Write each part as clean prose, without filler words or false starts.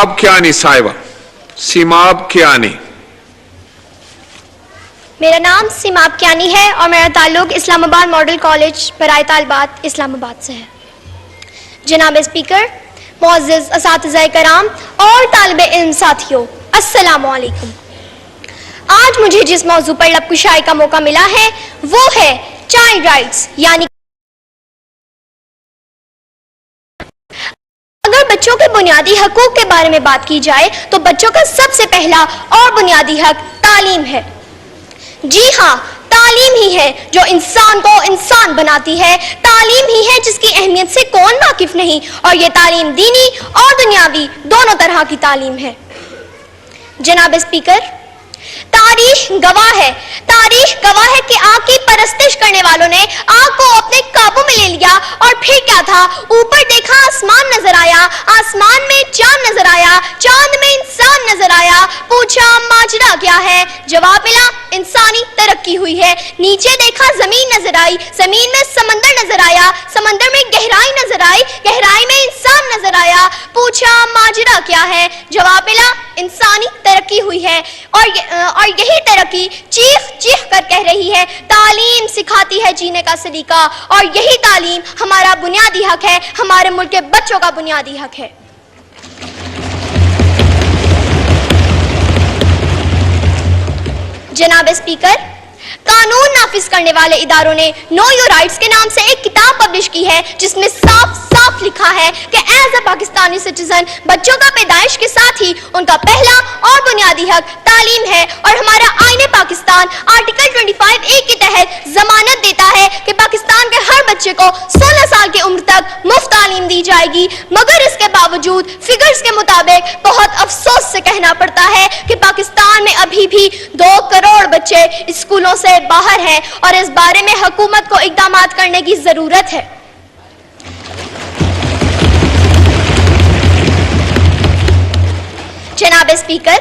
سیماب کیانی صاحبہ، سیماب کیانی۔ میرا نام سیماب کیانی ہے اور میرا تعلق اسلام آباد ماڈل کالج برائے طالبات اسلام آباد سے ہے۔ جناب اسپیکر، معزز اساتذہ کرام اور طالب علم ساتھیوں، السلام علیکم۔ آج مجھے جس موضوع پر لب کشائی کا موقع ملا ہے وہ ہے چائلڈ رائٹس، یعنی اگر بچوں کے بنیادی حقوق کے بارے میں بات کی جائے تو بچوں کا سب سے پہلا اور بنیادی حق تعلیم ہے۔ جی ہاں، تعلیم ہی ہے جو انسان کو انسان بناتی ہے، تعلیم ہی ہے جس کی اہمیت سے کون واقف نہیں، اور یہ تعلیم دینی اور دنیاوی دونوں طرح کی تعلیم ہے۔ جناب اسپیکر، تاریخ گواہ ہے کہ آگ کی پرستش کرنے والوں نے آگ کو اپنے قابو میں لے لیا، اور پھر کیا تھا؟ اوپر دیکھا آسمان نظر آیا، آسمان میں چاند نظر آیا، چاند میں انسان نظر آیا، پوچھا ماجرا کیا ہے؟ جواب ملا انسانی ترقی ہوئی ہے۔ نیچے دیکھا زمین نظر آئی، زمین میں سمندر نظر آیا، سمندر میں گہرائی نظر آئی، گہرائی میں انسان نظر آیا، پوچھا ماجرا کیا ہے؟ جواب ملا انسانی ترقی ہوئی ہے۔ اور یہی ترقی چیخ چیخ کر کہہ رہی ہے تعلیم سکھاتی ہے جینے کا سلیقہ، اور یہی تعلیم ہمارا بنیادی حق ہے، ہمارے ملک کے بچوں کا بنیادی حق ہے۔ جناب اسپیکر، قانون نافذ کرنے والے اداروں نے نو یور رائٹس کے نام سے ایک کتاب پبلش کی ہے جس میں صاف صاف لکھا ہے کہ ایز اے پاکستانی سٹیزن بچوں کا پیدائش کے ساتھ ہی ان کا پہلا اور بنیادی حق تعلیم ہے، اور ہمارا آئین پاکستان آرٹیکل 25A کے تحت ضمانت دیتا ہے کہ پاکستان کے ہر بچے کو 16 سال کی عمر تک مفت تعلیم دی جائے گی، مگر اس کے باوجود فگرز کے مطابق بہت افسوس سے کہنا پڑتا ہے کہ پاکستان میں ابھی بھی 2 کروڑ بچے اسکولوں سے باہر ہیں، اور اس بارے میں حکومت کو اقدامات کرنے کی ضرورت ہے۔ جناب اسپیکر،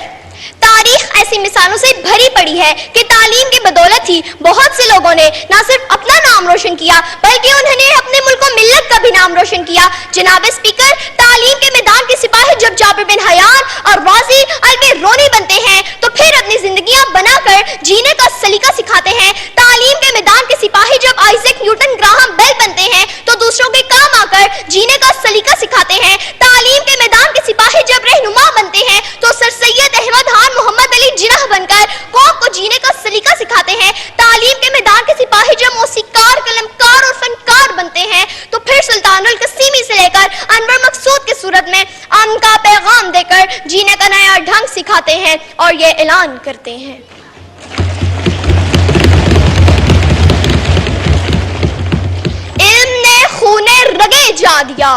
تاریخ ایسی مثالوں سے بھری پڑی ہے کہ تعلیم کی بدولت ہی بہت سے لوگوں نے نہ صرف اپنا نام روشن کیا بلکہ انہوں نے اپنے ملک و ملت کا بھی نام روشن کیا۔ جناب اسپیکر، تعلیم کے میدان کے سپاہی جب جابر بن حیان اور غازی البرونی بنتے ہیں تو پھر اپنی زندگیاں بنا کر جینے کا سلیقہ سکھاتے ہیں۔ تعلیم کے میدان کے سپاہی جب آئزیک نیوٹن گراہم بیل بنتے ہیں تو دوسروں کے کام آ کر جینے کا سلیقہ سکھاتے ہیں۔ تعلیم کے میدان کے سپاہی جب رہنما بنتے ہیں تو سر سید احمد خان محمد علی جناح بن کر قوم کو جینے کا سلیقہ سکھاتے ہیں۔ تعلیم کے میدان کے سپاہی جب موسیقار، قلمکار اور فنکار بنتے ہیں تو پھر سلطان القسیمی سے لے کر انور مقصود کی صورت میں امن کا پیغام دے کر جینے کا نیا ڈھنگ سکھاتے ہیں اور یہ اعلان کرتے ہیں۔ علم نے خونے رگے جا دیا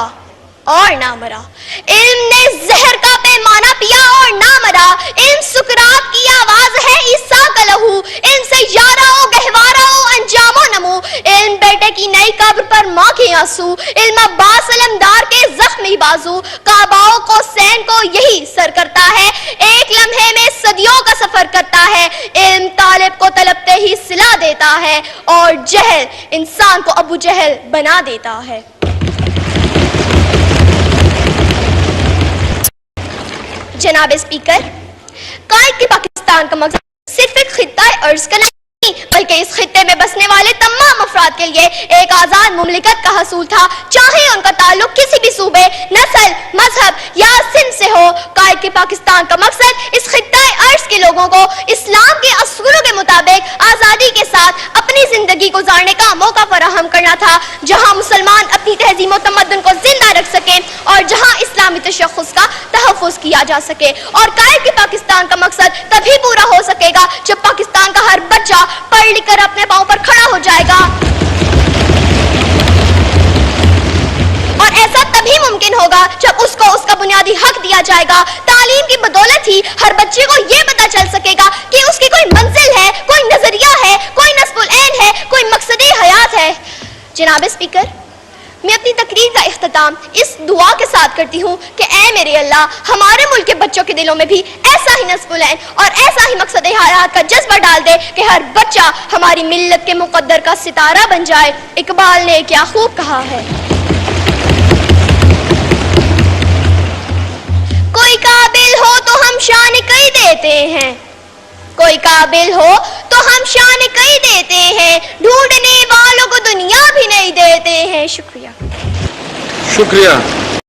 اور نہ مرا، علم نے زہر کا پیمانہ پیا اور نہ مرا، علم سکرات کی آواز ہے عیسیٰ کا لہو، علم سے یارا ہو گہوارا ہو انجام و نمو، علم بیٹے کی نئی قبر پر ماں کے آنسو، علم عباس علمدار کے زخمی بازو، کعباؤ کو سین کو یہی سر کرتا ہے، ایک لمحے میں صدیوں کا سفر کرتا ہے، علم طالب کو طلبتے ہی صلا دیتا ہے اور جہل انسان کو ابو جہل بنا دیتا ہے۔ جناب اسپیکر، قائد کے پاکستان کا مقصد صرف ایک خطہ ارض کا نہیں بلکہ اس خطے میں بسنے والے تمام افراد کے لیے ایک آزاد مملکت کا حصول تھا، چاہے ان کا تعلق کسی بھی صوبے، نسل، مذہب یا سن سے ہو۔ قائد کے پاکستان کا مقصد اس خطہ ارض کے لوگوں کو اسلام کے اصولوں کے مطابق آزادی کے ساتھ اپنی زندگی گزارنے کا موقع فراہم کرنا تھا، جہاں مسلمان اپنی تہذیب و تمدن کو زندہ رکھ سکیں اور جہاں اسلامی تشخص کا تحفظ کیا جا سکے۔ اور قائد کے پاکستان کا مقصد تبھی پورا ہو سکے گا جب پاکستان کا ہر بچہ پڑھ لکھ کر اپنے پاؤں پر کھڑا ہو جائے گا، اور ایسا تبھی ممکن ہوگا جب اس کو اس کا بنیادی حق دیا جائے گا۔ تعلیم کی بدولت ہی ہر بچے کو یہ پتا چل سکے گا کہ اس کی کوئی منزل ہے، کوئی نظریہ ہے، کوئی نصب العین ہے، کوئی مقصد حیات ہے۔ جناب اسپیکر، میں اپنی تقریر کا اختتام اس دعا کے ساتھ کرتی ہوں کہ اے میرے اللہ، ہمارے ملک کے بچوں کے دلوں میں بھی ایسا ہی نصب العین اور ایسا ہی مقصد حیات کا جذبہ ڈال دے کہ ہر بچہ ہماری ملت کے مقدر کا ستارہ بن جائے۔ اقبال نے کیا خوب کہا ہے، کوئی کا کئی دیتے ہیں. کوئی قابل ہو تو ہم شان کئی دیتے ہیں, ڈھونڈنے والوں کو دنیا بھی نہیں دیتے ہیں. شکریہ. شکریہ.